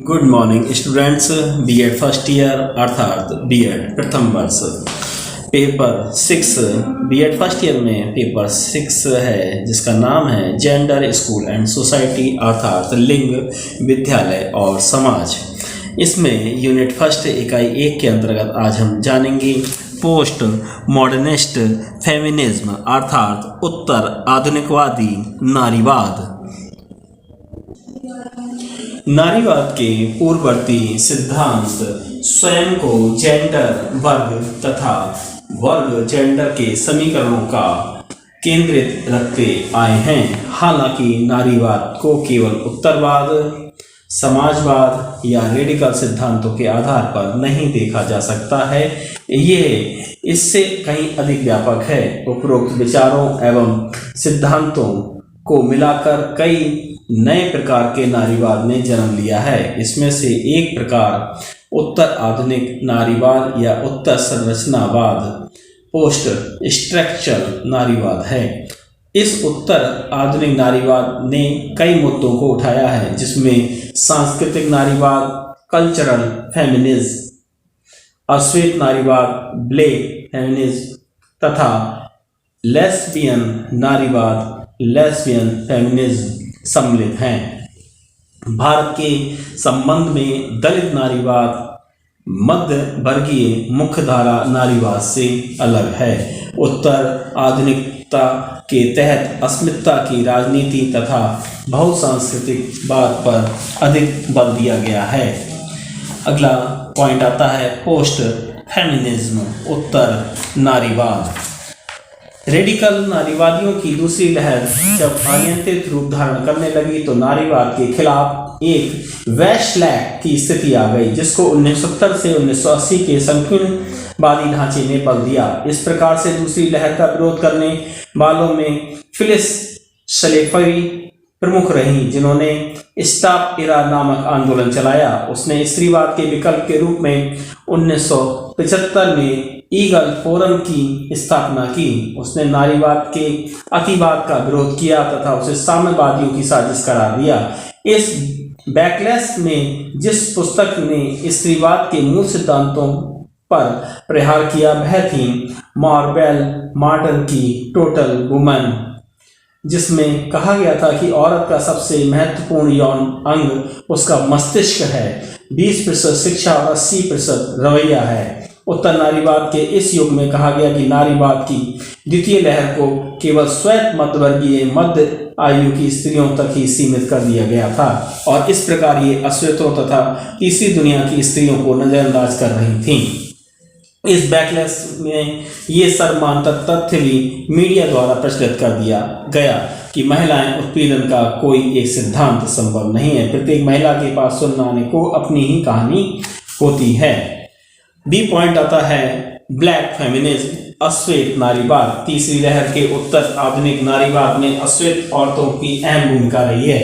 Good morning students. BEd first year अर्थात BEd प्रथम वर्ष पेपर 6 बीएड फर्स्ट ईयर में पेपर 6 है जिसका नाम है जेंडर स्कूल एंड सोसाइटी अर्थात लिंग विद्यालय और समाज। इसमें यूनिट फर्स्ट इकाई 1 के अंतर्गत आज हम जानेंगे पोस्ट मॉडर्निस्ट फेमिनिज्म अर्थात उत्तर आधुनिकवादी नारीवाद। नारीवाद के पूर्ववर्ती सिद्धांत स्वयं को जेंडर वर्ग तथा वर्ग जेंडर के समीकरणों का केंद्रित रखते आए हैं। हालांकि नारीवाद को केवल उत्तरवाद, समाजवाद या रेडिकल सिद्धांतों के आधार पर नहीं देखा जा सकता है, ये इससे कहीं अधिक व्यापक है। उपरोक्त विचारों एवं सिद्धांतों को मिलाकर कई नए प्रकार के नारीवाद ने जन्म लिया है। इसमें से एक प्रकार उत्तर आधुनिक नारीवाद या उत्तर संरचनावाद पोस्ट स्ट्रक्चरल नारीवाद है। इस उत्तर आधुनिक नारीवाद ने कई मुद्दों को उठाया है, जिसमें सांस्कृतिक नारीवाद, कल्चरल फेमिनिज्म, अश्वेत नारीवाद, ब्लैक फेमिनिज्म तथा लेस्बियन नारीवाद, लेस्बियन फेमिनिज्म सम्मिलित हैं। भारत के संबंध में दलित नारीवाद मध्य वर्गीय मुख्यधारा नारीवाद से अलग है। उत्तर आधुनिकता के तहत अस्मिता की राजनीति तथा बहुसांस्कृतिकवाद पर अधिक बल दिया गया है। अगला पॉइंट आता है पोस्ट फेमिनिज्म उत्तर नारीवाद। रेडिकल नारीवादियों की दूसरी लहर जब अनियंत्रित रूप धारण करने लगी तो नारीवाद के खिलाफ एक बैकलैश की स्थिति आ गई, जिसको 1970 से 1980 के संकीर्णवादी ढांचे ने बल दिया। इस प्रकार से दूसरी लहर का विरोध करने वालों में फिलिस शलेफरी प्रमुख रही, जिन्होंने स्टॉप इरा नामक आंदोलन चलाया। उसने स्त्रीवाद के विकल्प के रूप में 1975 में ईगल फोरम की स्थापना की। उसने नारीवाद के अतिवाद का विरोध किया तथा उसे साम्यवादियों की साजिश करार दिया। इस बैकलैश में जिस पुस्तक ने स्त्रीवाद के मूल सिद्धांतों पर प्रहार किया वह थी मार्बेल मार्टन की टोटल वुमन, जिसमें कहा गया था कि औरत का सबसे महत्वपूर्ण यौन अंग उसका मस्तिष्क है, 20% शिक्षा और 80% रवैया है। उत्तर नारीवाद के इस युग में कहा गया कि नारीवाद की द्वितीय लहर को केवल श्वेत मध्यवर्गीय मध्य आयु की स्त्रियों तक ही सीमित कर दिया गया था और इस प्रकार ये अश्वेतों तथा तीसरी दुनिया की स्त्रियों को नजरअंदाज कर रही थीं। इस बैकलैश में ये सर्वमान्य तथ्य भी मीडिया द्वारा प्रचलित कर दिया गया कि महिलाएं उत्पीड़न का कोई एक सिद्धांत संभव नहीं है। प्रत्येक महिला के पास सुनाने को अपनी ही कहानी होती है। बी पॉइंट आता है ब्लैक फेमिनिज्म अश्वेत नारीवाद। तीसरी लहर के उत्तर आधुनिक नारीवाद में अश्वेत औरतों की अहम भूमिका रही है।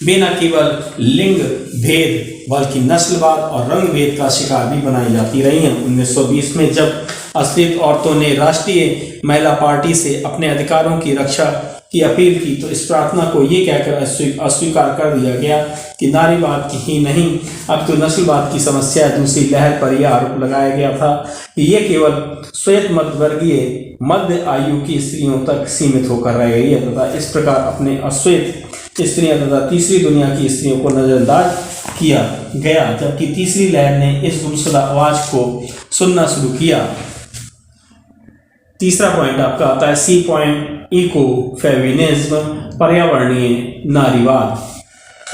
वे न केवल लिंग भेद बल्कि नस्लवाद और रंग भेद का शिकार भी बनाई जाती रही हैं। 1920 में जब अश्वेत औरतों ने राष्ट्रीय महिला पार्टी से अपने अधिकारों की रक्षा की अपील की तो इस प्रार्थना को ये कहकर अस्वीकार कर दिया गया कि नारीवाद की ही नहीं अब तो नस्लवाद की समस्या है। दूसरी लहर पर यह आरोप लगाया गया था कि ये केवल श्वेत मध्यवर्गीय मध्य आयु की स्त्रियों तक सीमित होकर रह गई है तथा इस प्रकार अपने अश्वेत स्त्रियां तथा तीसरी दुनिया की स्त्रियों को नजरअंदाज किया गया, जबकि तीसरी लहर ने इस गुमशुदा आवाज को सुनना शुरू किया। तीसरा पॉइंट आपका आता है सी पॉइंट इको फेमिनिज्म पर्यावरणीय नारीवाद।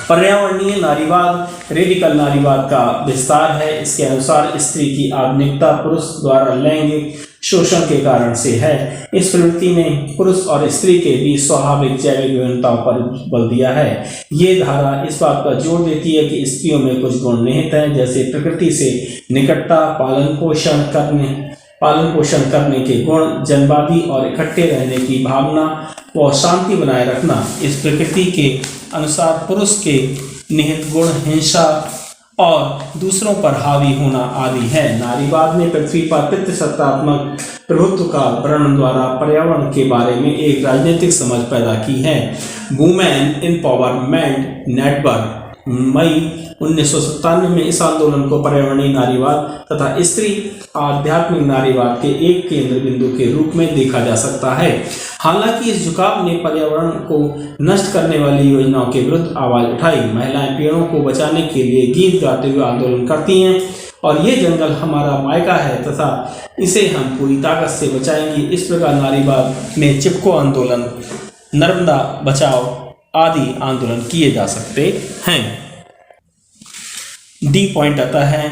पर्यावरणीय नारीवाद रेडिकल नारीवाद का विस्तार है। इसके अनुसार स्त्री की आधुनिकता पुरुष द्वारा लैंगिक शोषण के कारण से है। इस प्रवृत्ति ने पुरुष और स्त्री के बीच स्वाभाविक जैविक विभिन्नताओं पर बल दिया है। ये धारा इस बात पर जोर देती है कि स्त्रियों में कुछ गुण निहित हैं, जैसे प्रकृति से निकटता, पालन पोषण करने के गुण, जनवादी और इकट्ठे रहने की भावना व शांति बनाए रखना। इस प्रकृति के अनुसार पुरुष के निहित गुण हिंसा और दूसरों पर हावी होना आदि है। नारीवाद ने पृथ्वी पर पितृसत्तात्मक प्रभुत्व का वर्णन द्वारा पर्यावरण के बारे में एक राजनीतिक समझ पैदा की है। वुमेन एम्पावरमेंट नेटवर्क मई 1997 में इस आंदोलन को पर्यावरणीय नारीवाद तथा स्त्री आध्यात्मिक नारीवाद के एक केंद्र बिंदु के रूप में देखा जा सकता है। हालांकि इस झुकाव ने पर्यावरण को नष्ट करने वाली योजनाओं के विरुद्ध आवाज उठाई। महिलाएं पेड़ों को बचाने के लिए गीत गाते हुए आंदोलन करती हैं और ये जंगल हमारा मायका है तथा इसे हम पूरी ताकत से बचाएंगे। इस प्रकार नारीवाद में चिपको आंदोलन, नर्मदा बचाओ आदि आंदोलन किए जा सकते हैं। डी पॉइंट आता है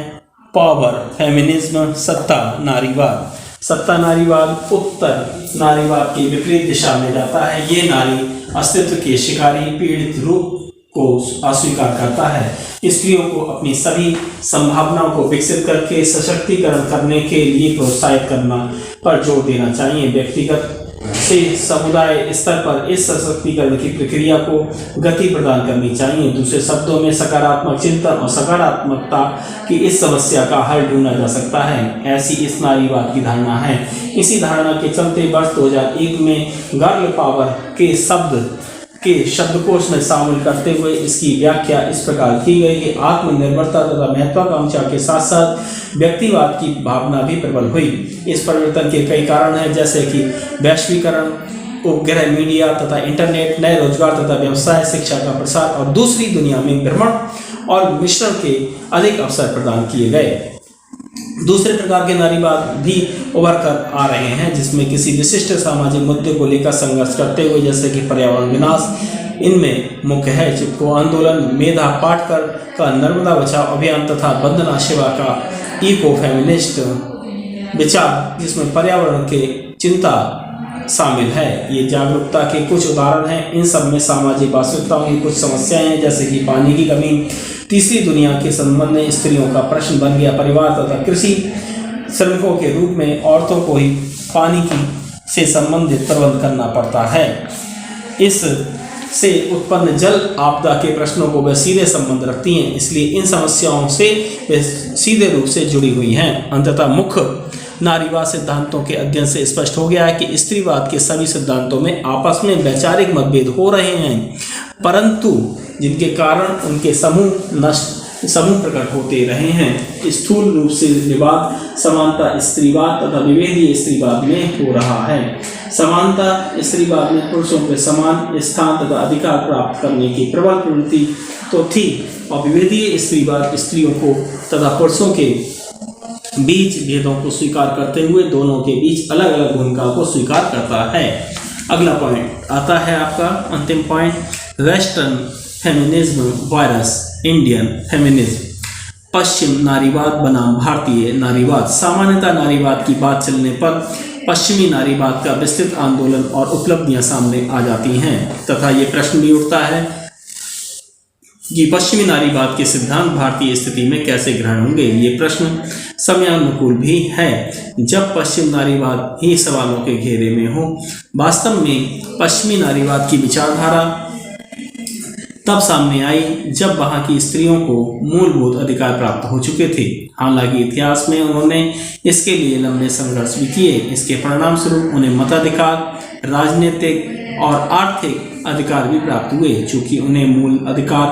पावर फेमिनिज्म, सत्ता नारीवाद। सत्ता नारीवाद उत्तर नारीवाद के विपरीत दिशा में जाता है। ये नारी अस्तित्व के शिकारी पीड़ित रूप को अस्वीकार करता है। स्त्रियों को अपनी सभी संभावनाओं को विकसित करके सशक्तिकरण करने के लिए प्रोत्साहित करना पर जोर देना चाहिए। व्यक्तिगत से समुदाय स्तर पर इस सशक्तिकरण की प्रक्रिया को गति प्रदान करनी चाहिए। दूसरे शब्दों में सकारात्मक चिंतन और सकारात्मकता की इस समस्या का हल ढूंढा जा सकता है, ऐसी इस नारीवाद की धारणा है। इसी धारणा के चलते वर्ष 2001 में गर्ल पावर के शब्दकोश में शामिल करते हुए इसकी व्याख्या इस प्रकार की गई कि आत्मनिर्भरता तथा महत्वाकांक्षा के साथ साथ व्यक्तिवाद की भावना भी प्रबल हुई। इस परिवर्तन के कई कारण हैं, जैसे कि वैश्वीकरण, उपग्रह मीडिया तथा इंटरनेट, नए रोजगार तथा व्यवसाय, शिक्षा का प्रसार और दूसरी दुनिया में भ्रमण और मिश्रण के अधिक अवसर प्रदान किए गए। दूसरे प्रकार के नारीवाद भी उभर कर आ रहे हैं, जिसमें किसी विशिष्ट सामाजिक मुद्दे को लेकर संघर्ष करते हुए, जैसे कि पर्यावरण विनाश। इनमें मुख्य है चिपको आंदोलन, मेधा पाटकर का नर्मदा बचाओ अभियान तथा वंदना शिवा का इको फेमिनिस्ट विचार, जिसमें पर्यावरण के चिंता शामिल है। ये जागरूकता के कुछ उदाहरण हैं। इन सब में सामाजिक वास्तविकताओं की कुछ समस्याएं हैं, जैसे कि पानी की कमी, तीसरी दुनिया के संबंध में स्त्रियों का प्रश्न बन गया। परिवार तथा कृषि श्रमिकों के रूप में औरतों को ही पानी से संबंधित प्रबंध करना पड़ता है। इस से उत्पन्न जल आपदा के प्रश्नों को वे सीधे संबंध रखती हैं, इसलिए इन समस्याओं से वे सीधे रूप से जुड़ी हुई हैं। अंततः मुख्य नारीवाद सिद्धांतों के अध्ययन से स्पष्ट हो गया है कि स्त्रीवाद के सभी सिद्धांतों में आपस में वैचारिक मतभेद हो रहे हैं, परंतु जिनके कारण उनके समूह प्रकट होते रहे हैं। स्थूल रूप से विवाद समानता स्त्रीवाद तथा विभेदीय स्त्रीवाद में हो रहा है। समानता स्त्रीवाद में पुरुषों के समान स्थान तथा अधिकार प्राप्त करने की प्रबल प्रवृत्ति तो थी, और विभेदीय स्त्रीवाद स्त्रियों को तथा पुरुषों के बीच भेदों को स्वीकार करते हुए दोनों के बीच अलग अलग भूमिकाओं को स्वीकार करता है। अगला पॉइंट आता है आपका अंतिम point, western feminism versus Indian feminism. पश्चिम नारीवाद बनाम भारतीय नारीवाद। सामान्यतः नारीवाद की बात चलने पर पश्चिमी नारीवाद का विस्तृत आंदोलन और उपलब्धियां सामने आ जाती हैं तथा ये प्रश्न भी उठता है कि पश्चिमी नारीवाद के सिद्धांत भारतीय स्थिति में कैसे ग्रहण होंगे। ये प्रश्न समयानुकूल भी है जब पश्चिम नारीवाद ही सवालों के घेरे में हो। वास्तव में पश्चिमी नारीवाद की विचारधारा तब सामने आई जब वहां की स्त्रियों को मूलभूत अधिकार प्राप्त हो चुके थे। हालांकि इतिहास में उन्होंने इसके लिए लंबे संघर्ष भी किए। इसके परिणाम स्वरूप उन्हें मताधिकार, राजनीतिक और आर्थिक अधिकार भी प्राप्त हुए। चूंकि उन्हें मूल अधिकार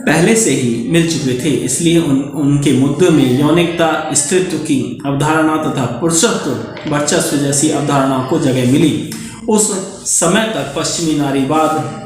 पहले से ही मिल चुके थे, इसलिए उनके मुद्दों में यौनिकता, स्त्रीत्व की अवधारणा तथा पुरुषत्व वर्चस्व जैसी अवधारणाओं को जगह मिली। उस समय तक पश्चिमी नारीवाद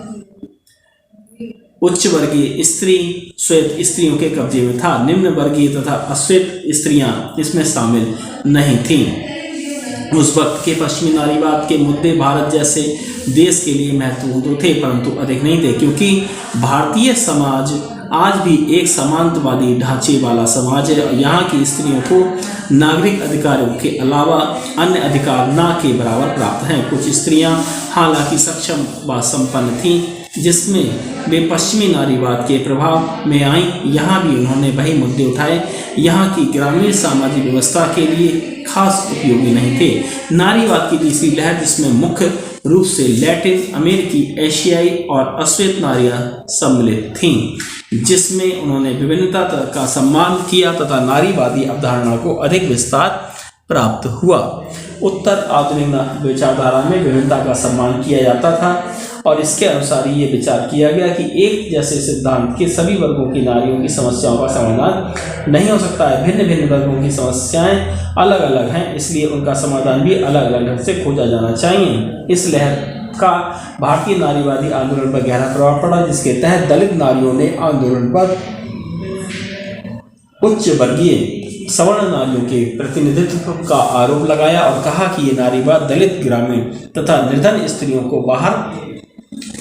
उच्च वर्गीय स्त्री श्वेत स्त्रियों के कब्जे में था। निम्न वर्गीय तथा अश्वेत स्त्रियां इसमें शामिल नहीं थीं। उस वक्त के पश्चिमी नारीवाद के मुद्दे भारत जैसे देश के लिए महत्वपूर्ण तो थे, परंतु अधिक नहीं थे, क्योंकि भारतीय समाज आज भी एक समानतावादी ढांचे वाला समाज है और यहाँ की स्त्रियों को नागरिक अधिकारों के अलावा अन्य अधिकार न के बराबर प्राप्त हैं। कुछ स्त्रियां हालांकि सक्षम व संपन्न थीं, जिसमें वे पश्चिमी नारीवाद के प्रभाव में आईं। यहाँ भी उन्होंने वही मुद्दे उठाए, यहाँ की ग्रामीण सामाजिक व्यवस्था के लिए खास उपयोगी नहीं थे। नारीवाद की तीसरी लहर, जिसमें मुख्य रूप से लैटिन अमेरिकी, एशियाई और अश्वेत नारियां सम्मिलित थीं, जिसमें उन्होंने विभिन्नता का सम्मान किया तथा नारीवादी अवधारणा को अधिक विस्तार प्राप्त हुआ। उत्तर आधुनिक विचारधारा में विभिन्नता का सम्मान किया जाता था और इसके अनुसार ये विचार किया गया कि एक जैसे सिद्धांत के सभी वर्गों की नारियों की समस्याओं का समाधान नहीं हो सकता है। भिन्न भिन्न वर्गों की समस्याएं अलग अलग हैं, इसलिए उनका समाधान भी अलग अलग ढंग से खोजा जाना चाहिए। इस लहर का भारतीय नारीवादी आंदोलन पर गहरा प्रभाव पड़ा, जिसके तहत दलित नारियों ने आंदोलन पर उच्च वर्गीय सवर्ण नारियों के प्रतिनिधित्व का आरोप लगाया और कहा कि ये नारीवाद दलित, ग्रामीण तथा निर्धन स्त्रियों को बाहर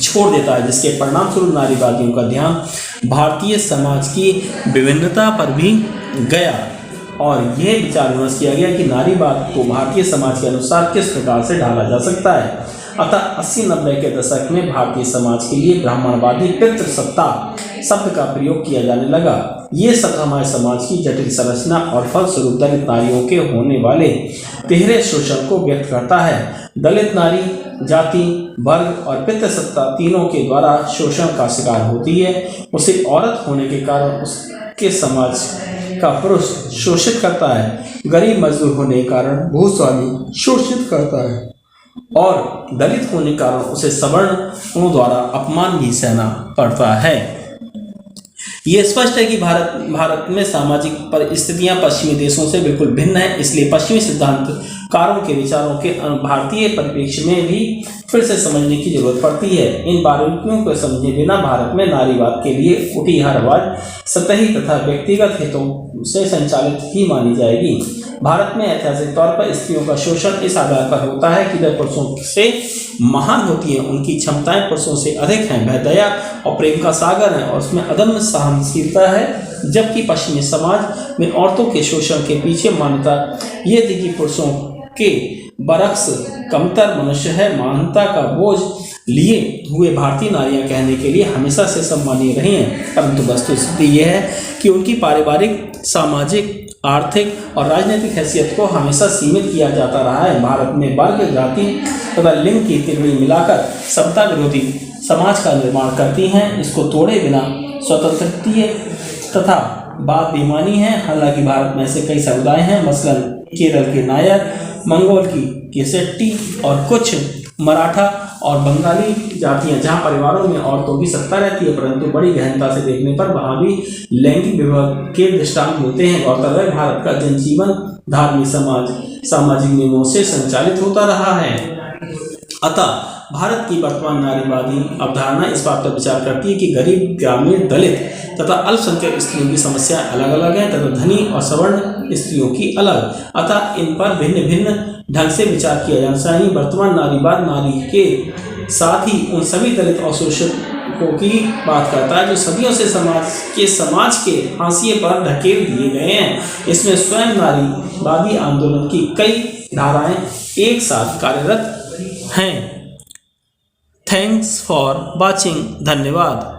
छोड़ देता है, जिसके परिणाम स्वरूप नारीवादियों का ध्यान भारतीय समाज की विभिन्नता पर भी गया और यह विचार विमर्श किया गया कि नारीवाद को भारतीय समाज के अनुसार किस प्रकार से ढाला जा सकता है। अतः 80-90 के दशक में भारतीय समाज के लिए ब्राह्मणवादी पितृसत्ता शब्द का प्रयोग किया जाने लगा। ये शब्द हमारे समाज की जटिल संरचना और फलस्वरूप दलित नारियों के होने वाले तिहरे शोषण को व्यक्त करता है। दलित नारी जाति, वर्ग और पितृसत्ता तीनों के द्वारा शोषण का शिकार होती है। उसे औरत होने के कारण उसके समाज का पुरुष शोषित करता है, गरीब मजदूर होने के कारण भूस्वामी शोषित करता है और दलित होने के कारण उसे सवर्णों द्वारा अपमान भी सहना पड़ता है। ये स्पष्ट है कि भारत में सामाजिक परिस्थितियां पश्चिमी देशों से बिल्कुल भिन्न है, इसलिए पश्चिमी सिद्धांतकारों के विचारों के भारतीय परिप्रेक्ष्य में भी फिर से समझने की जरूरत पड़ती है। इन बारीकियों को समझे बिना भारत में नारीवाद के लिए उठी हर आवाज सतही तथा व्यक्तिगत हितों से संचालित ही मानी जाएगी। भारत में ऐतिहासिक तौर पर स्त्रियों का शोषण इस आधार पर होता है कि वे पुरुषों से महान होती हैं, उनकी क्षमताएं पुरुषों से अधिक हैं, वह दया और प्रेम का सागर है और उसमें अदम्य सहनशीलता है। जबकि पश्चिमी समाज में औरतों के शोषण के पीछे मान्यता ये थी कि पुरुषों के बरक्स कमतर मनुष्य है। मानवता का बोझ लिए हुए भारतीय नारियां कहने के लिए हमेशा से सम्मानीय रही हैं, परंतु वस्तुस्थिति यह है कि उनकी पारिवारिक, सामाजिक, आर्थिक और राजनीतिक हैसियत को हमेशा सीमित किया जाता रहा है। भारत में वर्ग, जाति तथा लिंग की तिगड़ी मिलाकर समता विरोधी समाज का निर्माण करती हैं। इसको तोड़े बिना स्वतंत्रता तथा बात बेईमानी है। हालांकि भारत में ऐसे कई समुदाय हैं, मसलन केरल के नायर, मंगोल की केसेट्टी और कुछ मराठा और बंगाली जातियां, जहां परिवारों में औरतों की सत्ता रहती है, परंतु बड़ी गहनता से देखने पर वहां भी लैंगिक विभाग के दृष्टांत मिलते हैं। गौरतलब है भारत का जनजीवन धार्मिक सामाजिक नियमों से संचालित होता रहा है। अतः भारत की वर्तमान नारीवादी अवधारणा इस बात पर विचार करती है कि गरीब, ग्रामीण, दलित तथा अल्पसंख्यक स्त्रियों की समस्याएं अलग अलग हैं तथा धनी और सवर्ण स्त्रियों की अलग। अतः इन पर भिन्न भिन्न ढंग से विचार किया जाना चाहिए। वर्तमान नारीवाद नारी के साथ ही उन सभी दलित और शोषकों की बात करता है जो सदियों से समाज के हाशिए पर धकेल दिए गए हैं। इसमें स्वयं नारीवादी आंदोलन की कई धाराएं एक साथ कार्यरत हैं। Thanks for watching. धन्यवाद।